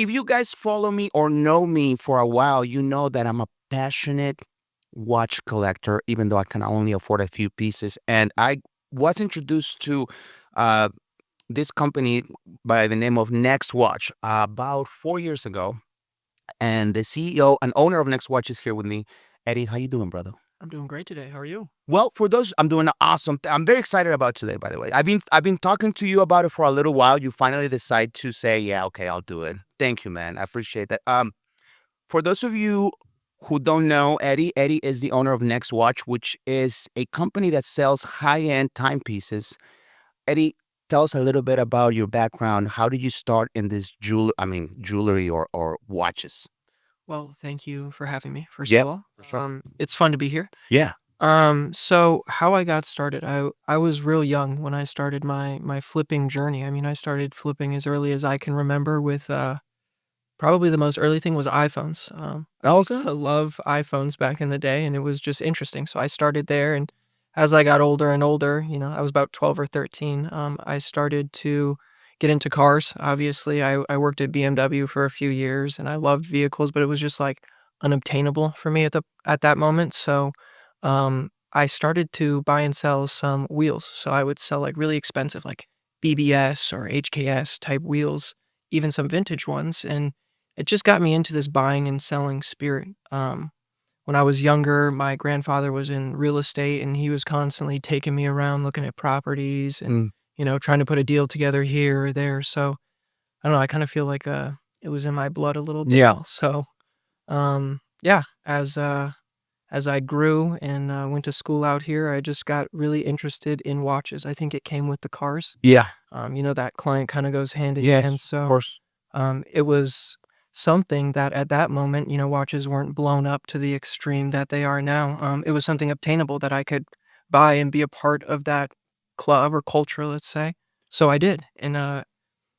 if you guys follow me or know me for a while, you know that I'm a passionate watch collector, even though I can only afford a few pieces. And I was introduced to uh, this company by the name of NextWatch about 4 years ago. And the CEO and owner of NextWatch is here with me. Eddie, how you doing, brother? I'm doing great today. How are you? Well, for those, I'm doing awesome. I'm very excited about today. By the way, I've been talking to you about it for a little while. You finally decide to say, yeah, okay, I'll do it. Thank you, man. I appreciate that. For those of you who don't know Eddie, Eddie is the owner of NextWatch, which is a company that sells high-end timepieces. Eddie, tell us a little bit about your background. How did you start in this jewelry or watches? Well, thank you for having me, first of Yep, all. for sure. It's fun to be here. Yeah. So how I got started, I was real young when I started my flipping journey. I mean, I started flipping as early as I can remember with probably the most early thing was iPhones. I used Okay. to love iPhones back in the day, and it was just interesting. So I started there, and as I got older and older, I was about 12 or 13. I started to get into cars. Obviously, I worked at BMW for a few years, and I loved vehicles, but it was just like unobtainable for me at that moment. So, I started to buy and sell some wheels. So I would sell like really expensive, like BBS or HKS type wheels, even some vintage ones, and it just got me into this buying and selling spirit. When I was younger, my grandfather was in real estate and he was constantly taking me around looking at properties and, Mm, trying to put a deal together here or there. So I don't know, I kind of feel like it was in my blood a little bit. yeah. So yeah, as I grew and went to school out here, I just got really interested in watches. I think it came with the cars. Yeah. That client kind of goes hand in hand. Yes, of So course. it was something that at that moment, watches weren't blown up to the extreme that they are now. It was something obtainable that I could buy and be a part of that club or culture, let's say. So I did, and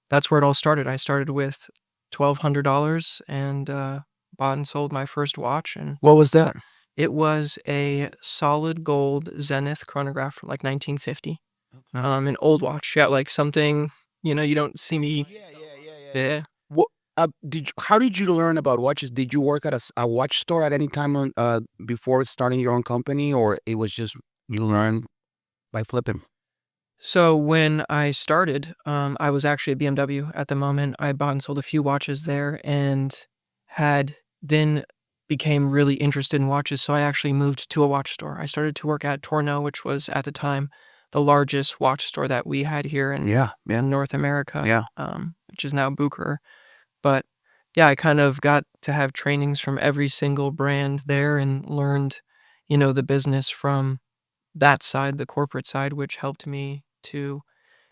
that's where it all started. I started with $1,200 and bought and sold my first watch, and What was that? it was a solid gold Zenith chronograph from like 1950. Okay. An old watch, yeah, like something you don't see me. Yeah. What how did you learn about watches? Did you work at a watch store at any time before starting your own company, or it was just you learned by flipping? So when I started, I was actually at BMW at the moment. I bought and sold a few watches there and had then became really interested in watches. So I actually moved to a watch store. I started to work at Torno, which was at the time the largest watch store that we had here Yeah, yeah, in North America, yeah. which is now Bucher. But yeah, I kind of got to have trainings from every single brand there and learned, the business from that side, the corporate side, which helped me to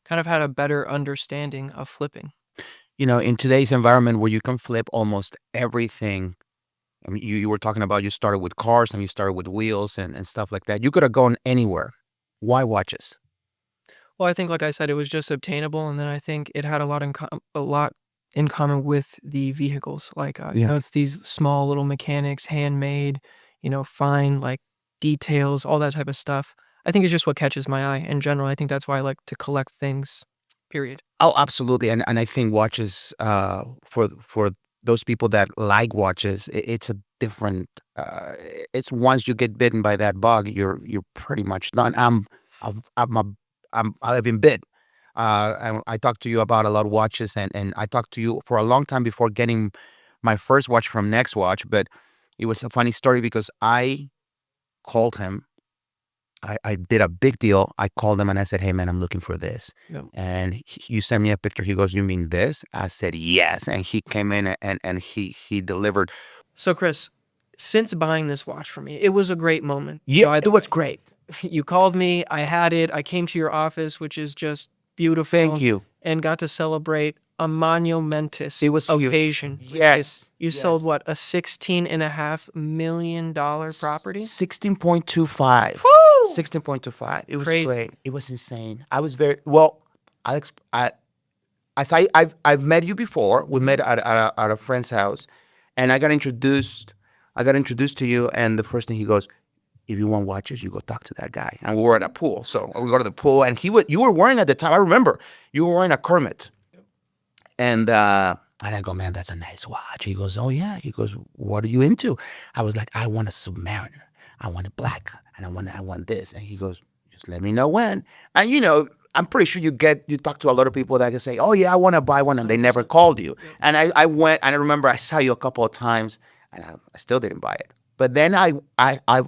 kind of had a better understanding of flipping. In today's environment where you can flip almost everything. I mean, you were talking about you started with cars and you started with wheels and stuff like that. You could have gone anywhere. Why watches? Well, I think, like I said, it was just obtainable, and then I think it had a lot in common with the vehicles. Like, Yeah. it's these small little mechanics, handmade, fine like details, all that type of stuff. I think it's just what catches my eye in general. I think that's why I like to collect things. Period. Oh, absolutely. And I think watches for those people that like watches, it's a different it's once you get bitten by that bug, you're pretty much done. I'm a I've been bit. And I talked to you about a lot of watches and I talked to you for a long time before getting my first watch from NextWatch, but it was a funny story because I called him. I did a big deal. I called him and I said, "Hey man, I'm looking for this." Yeah. And you sent me a picture. He goes, "You mean this?" I said, "Yes." And he came in and he delivered. So, Chris, since buying this watch for me, it was a great moment. Yeah, it was great. You called me, I had it, I came to your office, which is just Thank beautiful, you. and got to celebrate a monumentous It was huge. occasion, which is Yes. you sold Yes. what, a $16.5 million property? 16.25. Woo! 16.25. It was Crazy. great. It was insane. I was very well. Alex, as I've met you before. We met at a friend's house, and I got introduced to you, and the first thing he goes, "If you want watches, you go talk to that guy." And we were at a pool, so we go to the pool, and you were wearing at the time. I remember you were wearing a Kermit, and And I go, man, that's a nice watch. He goes, oh yeah. He goes, what are you into? I was like, I want a Submariner. I want it black, and I want this. And he goes, just let me know when. And I'm pretty sure you talk to a lot of people that can say, oh yeah, I want to buy one, and they never 100%. called you. Yep. And I went, and I remember I saw you a couple of times, and I still didn't buy it. But then I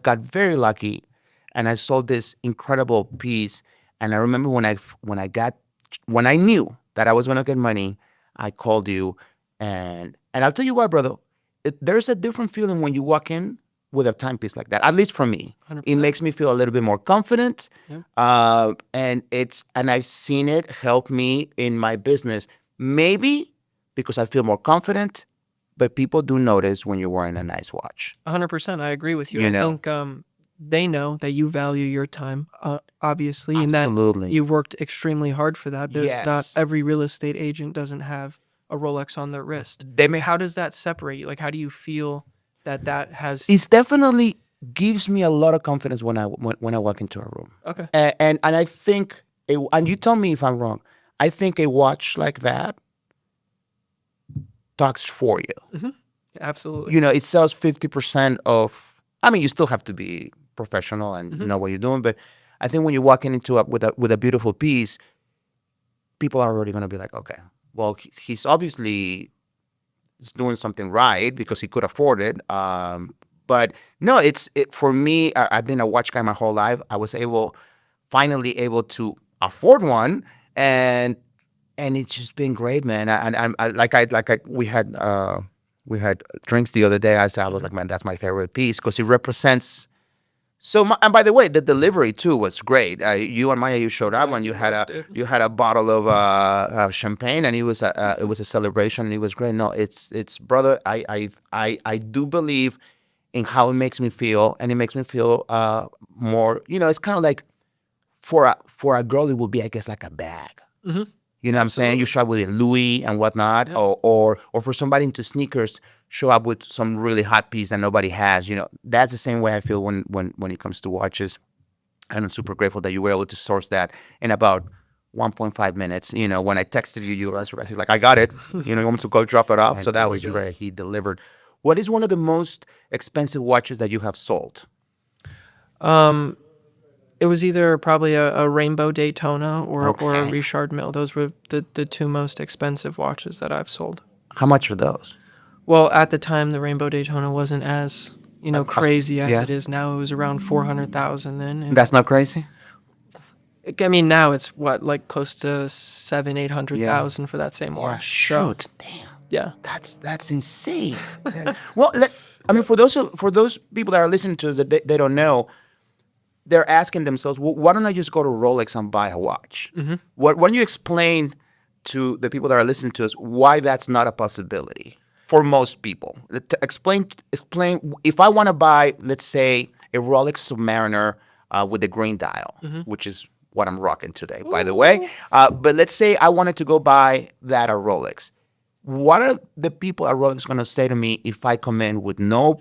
got very lucky, and I sold this incredible piece. And I remember when I knew that I was gonna get money, I called you, and I'll tell you what, brother, there's a different feeling when you walk in with a timepiece like that. At least for me, it 100%. makes me feel a little bit more confident, Yep. and I've seen it help me in my business. Maybe because I feel more confident, but people do notice when you're wearing a nice watch. 100%. I agree with you. You I know, think they know that you value your time, obviously, and that absolutely. you've worked extremely hard for that. There's not Yes. every real estate agent doesn't have a Rolex on their wrist. They may How does that separate you? Like, how do you feel that that has? It's definitely gives me a lot of confidence when I walk into a room, Okay. and I think and you tell me if I'm wrong. I think a watch like that talks for you. Absolutely. It sells 50% of. I mean, you still have to be professional and know what you're doing, but I think when you're walking into with a beautiful piece, people are already going to be like, okay, well, he's obviously doing something right because he could afford it. But no, for me. I've been a watch guy my whole life. I was finally able to afford one, and it's just been great, man. We had drinks the other day. I was like, man, that's my favorite piece because it represents. So, and by the way, the delivery too was great. You and Maya, you showed up Yeah, when we loved it. you had a bottle of champagne, and it was a celebration, and it was great. No, it's brother. I do believe in how it makes me feel, and it makes me feel more. It's kind of like for a girl, it would be, I guess, like a bag. Mm-hmm. You know what I'm saying? You Absolutely. show up with a Louis and whatnot, Yep. or for somebody into sneakers, show up with some really hot piece that nobody has. That's the same way I feel when it comes to watches, and I'm super grateful that you were able to source that in about 1.5 minutes. When I texted you, he's like, I got it. You want me to go drop it off? And So there that we was go. great. He delivered. What is one of the most expensive watches that you have sold? It was either probably a Rainbow Daytona or a Okay. Richard Mille. Those were the two most expensive watches that I've sold. How much are those? Well, at the time, the Rainbow Daytona wasn't as crazy as Yeah. it is now. It was around 400,000 then, and That's not crazy? I mean now it's what, like close to seven, eight hundred Yeah. thousand for that same Yeah. watch. So Shoot. Damn. yeah. That's insane. Well, I mean, for those people that are listening to us that they don't know, they're asking themselves, well, why don't I just go to Rolex and buy a watch? Why don't you explain to the people that are listening to us why that's not a possibility for most people? Explain if I want to buy, let's say, a Rolex Submariner with the green dial, which is what I'm rocking today, by the way. Ooh. But let's say I wanted to go buy that at Rolex. What are the people at Rolex going to say to me if I come in with no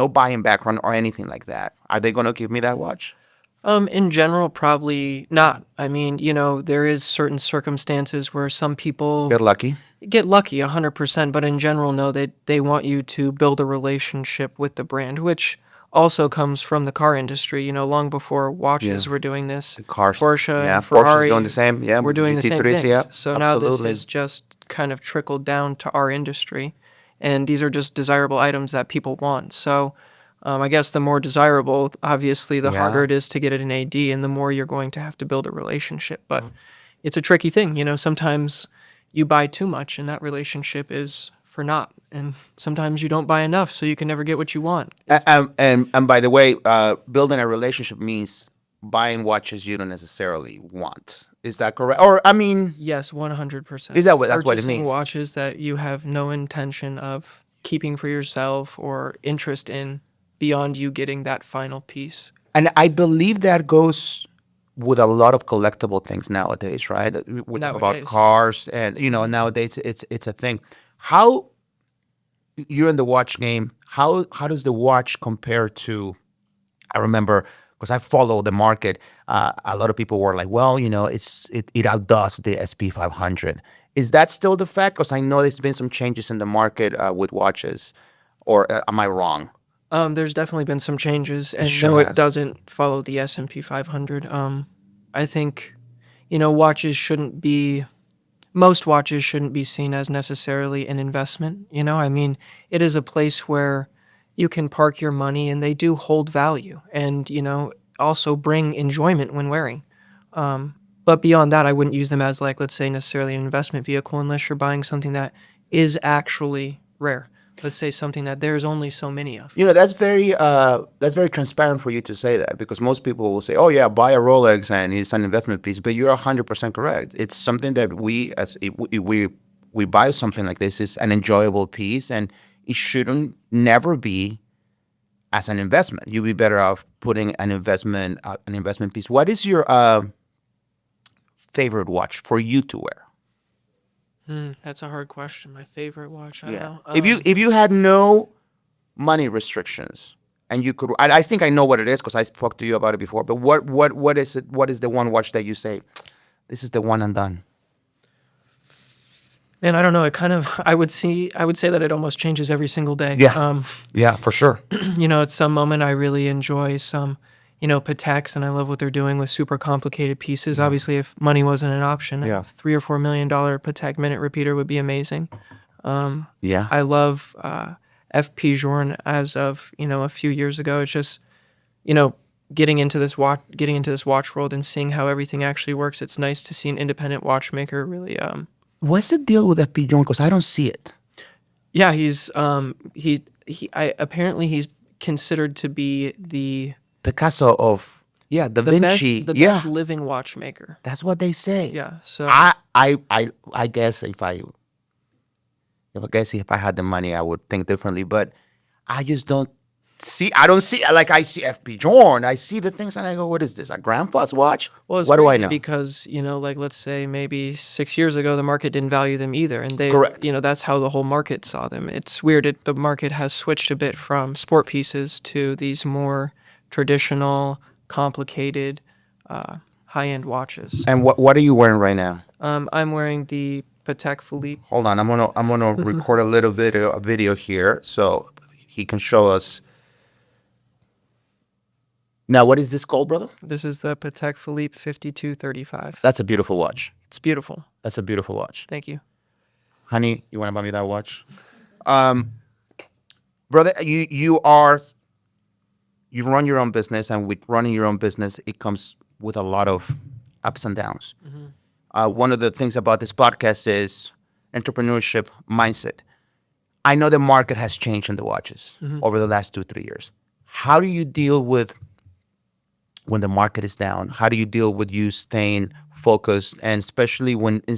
buying background or anything like that? Are they going to give me that watch? In general, probably not. I mean, there is certain circumstances where some people Get lucky. get lucky 100%, but in general, no, they want you to build a relationship with the brand, which also comes from the car industry. Long before Yeah. watches were doing this, Cars. Porsche Yeah. and Porsche's doing the Ferrari same. Yeah. were doing the same GT3s. Yeah. things. So now this Absolutely. has just kind of trickled down to our industry, and these are just desirable items that people want. So I guess the more desirable, obviously, the harder Yeah. it is to get it in AD, and the more you're going to have to build a relationship. But it's a tricky thing. Sometimes you buy too much, and that relationship is for naught. And sometimes you don't buy enough, so you can never get what you want. And by the way, building a relationship means buying watches you don't necessarily want. Is that correct? Or I mean, Yes, 100%. is that that's what it Purchasing means? watches that you have no intention of keeping for yourself or interest in beyond you getting that final piece. And I believe that goes with a lot of collectible things nowadays, right? We talk about Nowadays. cars, and nowadays it's a thing. How you're in the watch game? How does the watch compare to? I remember because I follow the market. A lot of people were like, "Well, it outdoes the SP 500." Is that still the fact? Because I know there's been some changes in the market with watches, or am I wrong? There's definitely been some changes, It and sure no, it has. doesn't follow the S&P 500. I think, watches shouldn't be most watches shouldn't be seen as necessarily an investment. I mean, it is a place where you can park your money, and they do hold value, and also bring enjoyment when wearing. But beyond that, I wouldn't use them as, like, let's say, necessarily an investment vehicle unless you're buying something that is actually rare. Let's say something that there's only so many of. That's very transparent for you to say that, because most people will say, "Oh yeah, buy a Rolex and it's an investment piece," but you're 100% correct. It's something that we buy something like this is an enjoyable piece, and it shouldn't never be as an investment. You'd be better off putting an investment piece. What is your favorite watch for you to wear? That's a hard question. My favorite watch, I don't Yeah. know. If you had no money restrictions and you could, I think I know what it is because I spoke to you about it before. But what is it? What is the one watch that you say, this is the one and done? And I don't know. It kind of, I would say that it almost changes every single day. Yeah. Yeah, for sure. At some moment, I really enjoy some, Pateks, and I love what they're doing with super complicated pieces. Obviously, if money wasn't an option, Yeah. a $3 or $4 million Patek minute repeater would be amazing. Yeah. I love FP Journe as of a few years ago. It's just you know getting into this watch world and seeing how everything actually works. It's nice to see an independent watchmaker really. What's the deal with that pigeon? Because I don't see it. Yeah, apparently he's considered to be Picasso of, yeah, Da Vinci. the Yeah, best living watchmaker. that's what they say. Yeah, so I guess if I had the money, I would think differently. But I just don't see. I don't see, like, I see FP Journe. I see the things and I go, what is this? A grandpa's watch? well, it's What do I crazy know? because like, let's say maybe 6 years ago the market didn't value them either, and Correct. that's how the whole market saw them. It's weird. The market has switched a bit from sport pieces to these more traditional, complicated, high-end watches. And what are you wearing right now? I'm wearing the Patek Philippe. Hold on, I'm gonna record a little video here so he can show us. Now, what is this called, brother? This is the Patek Philippe 5235. That's a beautiful watch. It's beautiful. That's a beautiful watch. Thank you. Honey, you want to buy me that watch? Brother, you run your own business, and with running your own business, it comes with a lot of ups and downs. One of the things about this podcast is entrepreneurship mindset. I know the market has changed in the watches over the last 2-3 years. How do you deal with when the market is down? How do you deal with you staying focused, and especially when in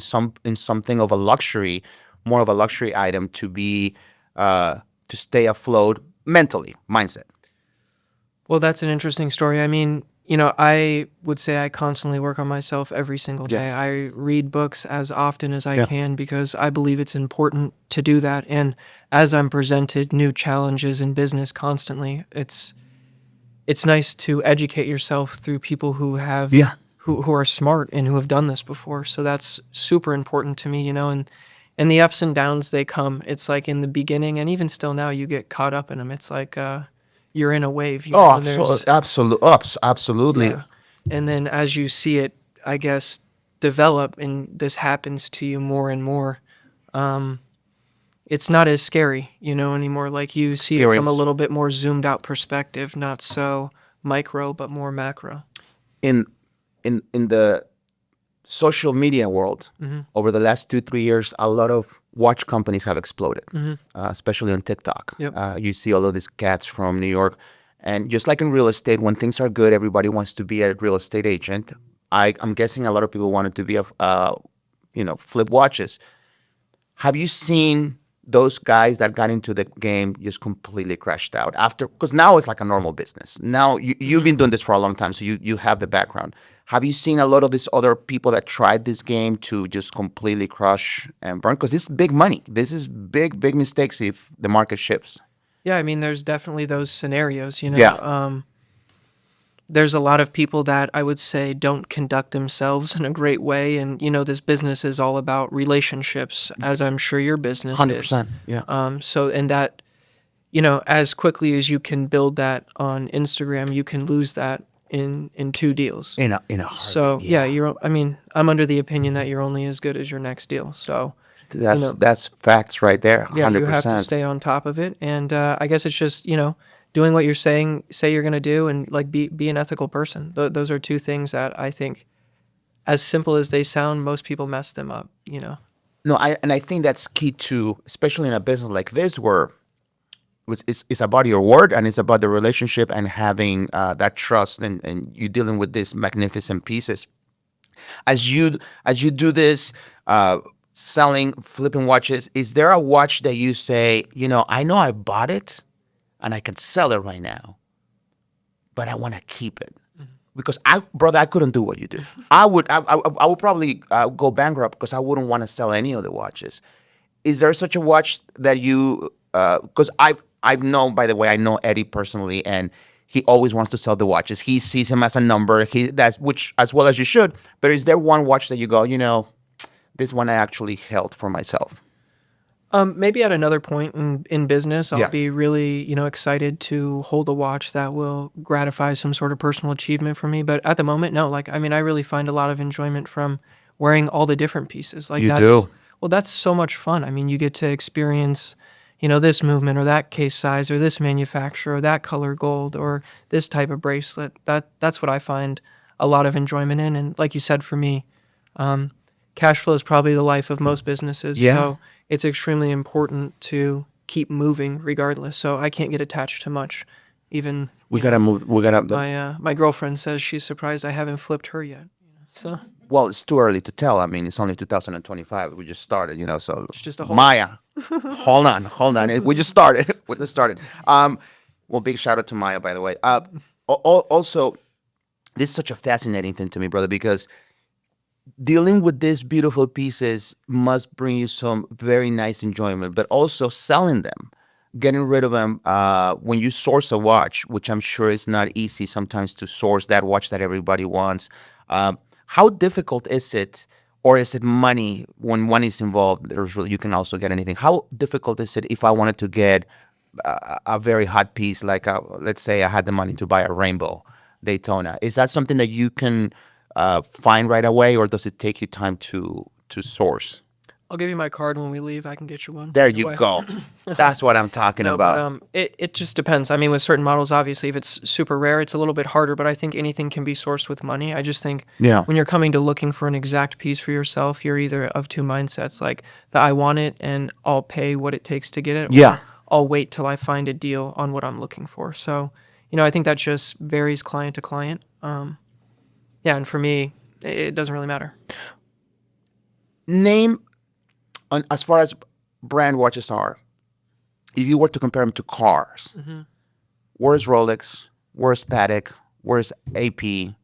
something of a luxury, more of a luxury item, to stay afloat mentally, mindset? Well, that's an interesting story. I mean, I would say I constantly work on myself every single day. Yeah. I read books as often as I Yeah. can because I believe it's important to do that. And as I'm presented new challenges in business constantly, it's nice to educate yourself through people who have Yeah. who are smart and who have done this before. So that's super important to me, and the ups and downs, they come. It's like in the beginning, and even still now, you get caught up in them. It's like you're in a wave, Oh, and there's absolutely. yeah. And then as you see it, I guess, develop, and this happens to you more and more, it's not as scary, anymore. Like, you see it from a Experience. little bit more zoomed out perspective, not so micro, but more macro. in in the social media world, over the last 2-3 years, a lot of watch companies have exploded, especially on TikTok. Yep. You see all of these cats from New York, and just like in real estate, when things are good, everybody wants to be a real estate agent. I'm guessing a lot of people wanted to be flip watches. Have you seen those guys that got into the game just completely crashed out after? Because now it's like a normal business. Now you've been doing this for a long time, so you have the background. Have you seen a lot of these other people that tried this game to just completely crush and burn? Because this is big money. This is big mistakes if the market shifts. Yeah, I mean, there's definitely those scenarios, Yeah. there's a lot of people that I would say don't conduct themselves in a great way. And, this business is all about relationships, as I'm sure your business is. 100%. Yeah. And that, as quickly as you can build that on Instagram, you can lose that in two deals. In a heartbeat. So yeah, Yeah. I'm under the opinion that you're only as good as your next deal. So, you That's know, that's facts right there. yeah, you have to 100%. stay on top of it. And I guess it's just, doing what say you're going to do, and like be an ethical person. Those are two things that I think, as simple as they sound, most people mess them up. No, I think that's key to, especially in a business like this, where it's about your word and it's about the relationship and having that trust, and you dealing with these magnificent pieces. As you do this, selling, flipping watches, is there a watch that you say, I know I bought it and I can sell it right now, but I want to keep it? Because brother, I couldn't do what you do. I would probably go bankrupt because I wouldn't want to sell any of the watches. Is there such a watch that you? Because I've known, by the way, I know Eddie personally, and he always wants to sell the watches. He sees him as a number. That's which as well as you should. But is there one watch that you go, this one I actually held for myself? Maybe at another point in business, I'll Yeah, be really, excited to hold a watch that will gratify some sort of personal achievement for me. But at the moment, no. Like, I mean, I really find a lot of enjoyment from wearing all the different pieces. Like, you do. that's so much fun. I mean, you get to experience, this movement or that case size or this manufacturer or that color gold or this type of bracelet. That's what I find a lot of enjoyment in. And like you said, for me, cash flow is probably the life of most businesses. Yeah, So it's extremely important to keep moving regardless. So I can't get attached to much. Even, we gotta move. We gotta. my girlfriend says she's surprised I haven't flipped her yet. So Well, it's too early to tell. I mean, it's only 2025. We just started, So it's just a whole. Maya, hold on. We just started. We just started. Well, big shout out to Maya, by the way. Also, this is such a fascinating thing to me, brother, because dealing with these beautiful pieces must bring you some very nice enjoyment, but also selling them, getting rid of them. When you source a watch, which I'm sure is not easy sometimes to source that watch that everybody wants, how difficult is it, or is it money when one is involved? You can also get anything. How difficult is it if I wanted to get a very hot piece, like let's say I had the money to buy a rainbow Daytona? Is that something that you can find right away, or does it take you time to source? I'll give you my card when we leave. I can get you one There right you away. go. That's what I'm talking No, but about. it just depends. I mean, with certain models, obviously, if it's super rare, it's a little bit harder. But I think anything can be sourced with money. I just think Yeah. when you're coming to looking for an exact piece for yourself, you're either of two mindsets, like the I want it and I'll pay what it takes to get it, Yeah. or I'll wait till I find a deal on what I'm looking for. So, I think that just varies client to client. Yeah, and for me, it doesn't really matter. Name, as far as brand watches are, if you were to compare them to cars, where's Rolex? Where's Patek? Where's AP?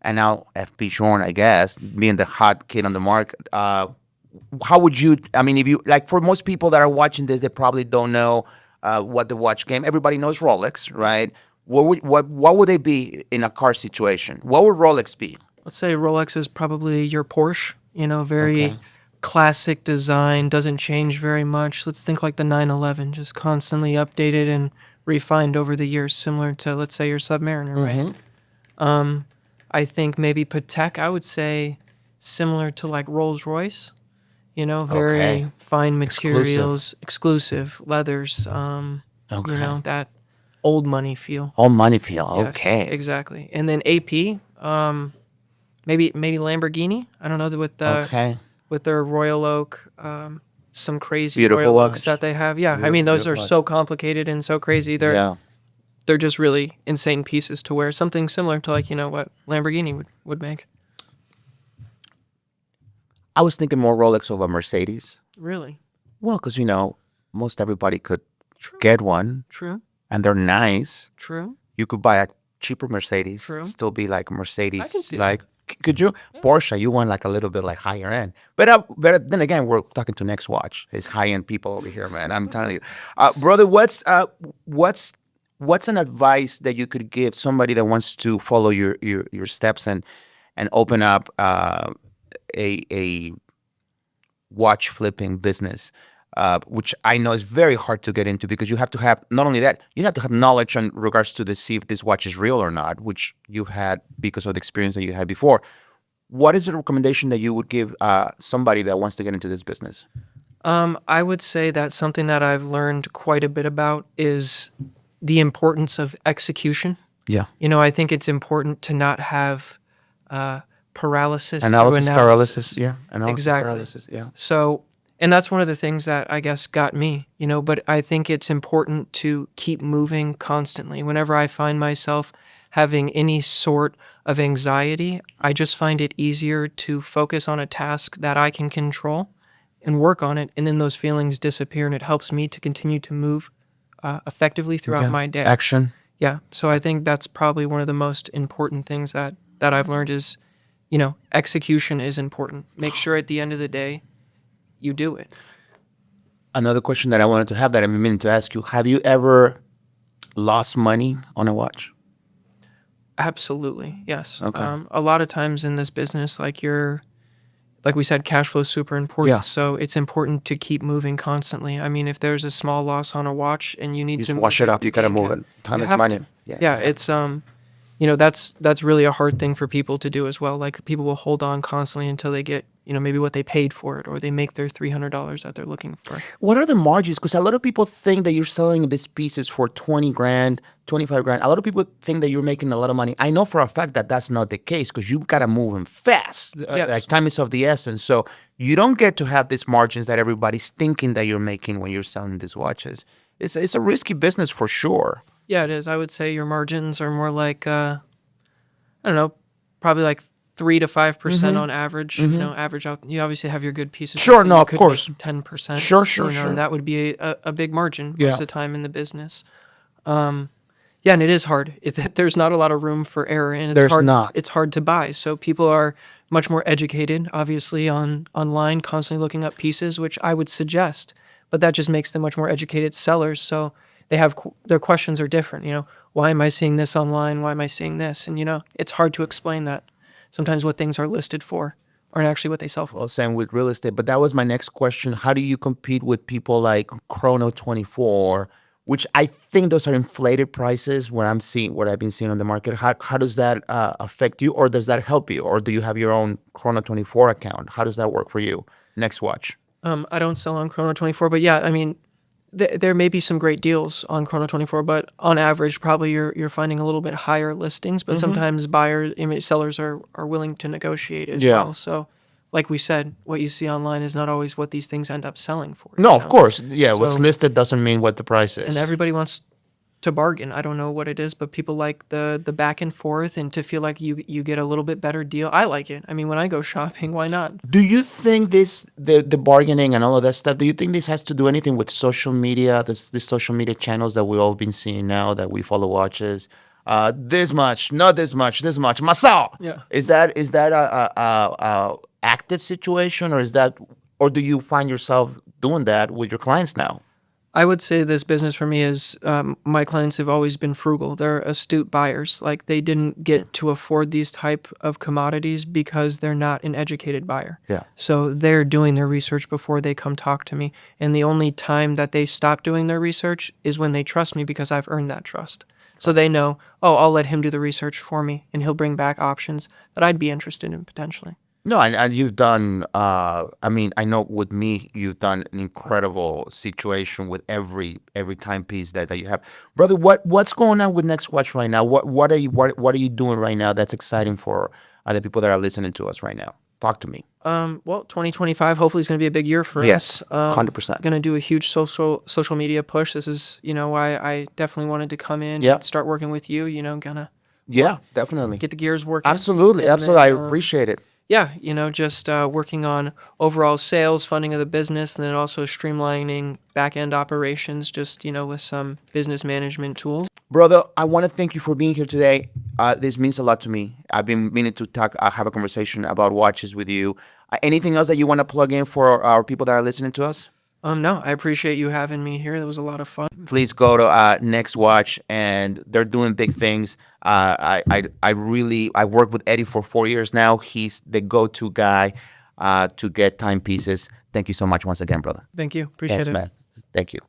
And now FP Journe, I guess, being the hot kid on the market. How would you? I mean, if you like, for most people that are watching this, they probably don't know what the watch game. Everybody knows Rolex, right? What would they be in a car situation? What would Rolex be? Let's say Rolex is probably your Porsche, Okay. very classic design, doesn't change very much. Let's think like the 911, just constantly updated and refined over the years, similar to, let's say, your Submariner, right? I think maybe Patek, I would say similar to like Rolls Royce, Okay. very fine Exclusive. materials, exclusive leathers, Okay. that old money feel. All money feel. Yes, Okay. exactly. And then AP, maybe Lamborghini. I don't know, Okay. with their Royal Oak, some crazy Beautiful Royal Oaks watch. that they have. Yeah, I Beautiful, mean those are beautiful watch. so complicated and so crazy. Yeah. They're just really insane pieces to wear. Something similar to like what Lamborghini would make. I was thinking more Rolex over Mercedes. Really? Well, because most everybody could True. get one, True. and they're nice. True. You could buy a cheaper Mercedes, True. still be like I can Mercedes. see that. Like, could you Porsche? You want like a little bit like higher end. But then again, we're talking to NextWatch. It's high end people over here, man. I'm telling you, brother. What's what's an advice that you could give somebody that wants to follow your steps and open up a watch flipping business, which I know is very hard to get into because you have to have not only that, you have to have knowledge in regards to see if this watch is real or not, which you've had because of the experience that you had before. What is the recommendation that you would give somebody that wants to get into this business? I would say that something that I've learned quite a bit about is the importance of execution. Yeah. I think it's important to not have uh, paralysis through Analysis paralysis. analysis. Yeah. Analysis Exactly. paralysis. Yeah. So, and that's one of the things that I guess got me, but I think it's important to keep moving constantly. Whenever I find myself having any sort of anxiety, I just find it easier to focus on a task that I can control and work on it. And then those feelings disappear and it helps me to continue to move effectively throughout Yeah. my day. Action. Yeah. So I think that's probably one of the most important things that I've learned is, execution is important. Make sure at the end of the day you do it. Another question that I wanted to have that I've been meaning to ask you: have you ever lost money on a watch? Absolutely. Yes. Okay. A lot of times in this business, like we said, cash flow is super important. Yeah. So it's important to keep moving constantly. I mean, if there's a small loss on a watch and you need You to just wash move it up. You gotta move ca- it. Time you is have money. to. Yeah. Yeah. It's that's really a hard thing for people to do as well. Like people will hold on constantly until they get, maybe what they paid for it or they make their $300 that they're looking for. What are the margins? Because a lot of people think that you're selling these pieces for 20 grand, 25 grand. A lot of people think that you're making a lot of money. I know for a fact that that's not the case because you got to move them fast. Yes. Like time is of the essence. So you don't get to have these margins that everybody's thinking that you're making when you're selling these watches. It's a risky business for sure. Yeah, it is. I would say your margins are more like I don't know, probably like 3 to 5% on average. Average out. You obviously have your good pieces. Sure, that no, you of could course. make 10%. Sure, sure, And sure. that would be a big margin Yeah. most of the time in the business. Yeah, and it is hard. There's not a lot of room for error, and it's There's hard. not. It's hard to buy. So people are much more educated, obviously, online, constantly looking up pieces, which I would suggest. But that just makes them much more educated sellers. So they have their questions are different. Why am I seeing this online? Why am I seeing this? And it's hard to explain that. Sometimes what things are listed for aren't actually what they sell for. Well, same with real estate. But that was my next question. How do you compete with people like Chrono 24, which I think those are inflated prices what I've been seeing on the market. How does that affect you, or does that help you? Or do you have your own Chrono 24 account? How does that work for you? NextWatch. I don't sell on Chrono 24, but yeah, I mean, there may be some great deals on Chrono 24, but on average, probably you're finding a little bit higher listings. But sometimes sellers are willing to negotiate as Yeah. well. So, like we said, what you see online is not always what these things end up selling for. No, of course. Yeah, what's So- listed doesn't mean what the price is. And everybody wants to bargain. I don't know what it is, but people like the back and forth and to feel like you get a little bit better deal. I like it. I mean, when I go shopping, why not? Do you think the bargaining and all of that stuff? Do you think this has to do anything with social media? The social media channels that we've all been seeing now that we follow watches. This much, not this much, this much. Masao. Yeah. Is that a active situation, or do you find yourself doing that with your clients now? I would say this business for me is my clients have always been frugal. They're astute buyers. Like they didn't get to afford these type of commodities because they're not an educated buyer. Yeah. So they're doing their research before they come talk to me. And the only time that they stop doing their research is when they trust me because I've earned that trust. So they know, oh, I'll let him do the research for me and he'll bring back options that I'd be interested in potentially. No, and you've done. I mean, I know with me, you've done an incredible situation with every timepiece that you have, brother. What's going on with NextWatch right now? What are you doing right now that's exciting for the people that are listening to us right now? Talk to me. Well, 2025 hopefully is going to be a big year for Yes, us. 100%. Going to do a huge social media push. This is, why I definitely wanted to come in Yeah. and start working with you, gonna Yeah, definitely. get the gears working. Absolutely, And absolutely. I then, appreciate it. yeah, just working on overall sales, funding of the business, and then also streamlining back-end operations, just, with some business management tools. Brother, I want to thank you for being here today. This means a lot to me. I've been meaning to have a conversation about watches with you. Anything else that you want to plug in for our people that are listening to us? No, I appreciate you having me here. That was a lot of fun. Please go to NextWatch, and they're doing big things. I really I worked with Eddie for 4 years now. He's the go-to guy to get timepieces. Thank you so much once again, brother. Thank you. Appreciate Thanks, it. man. Thank you.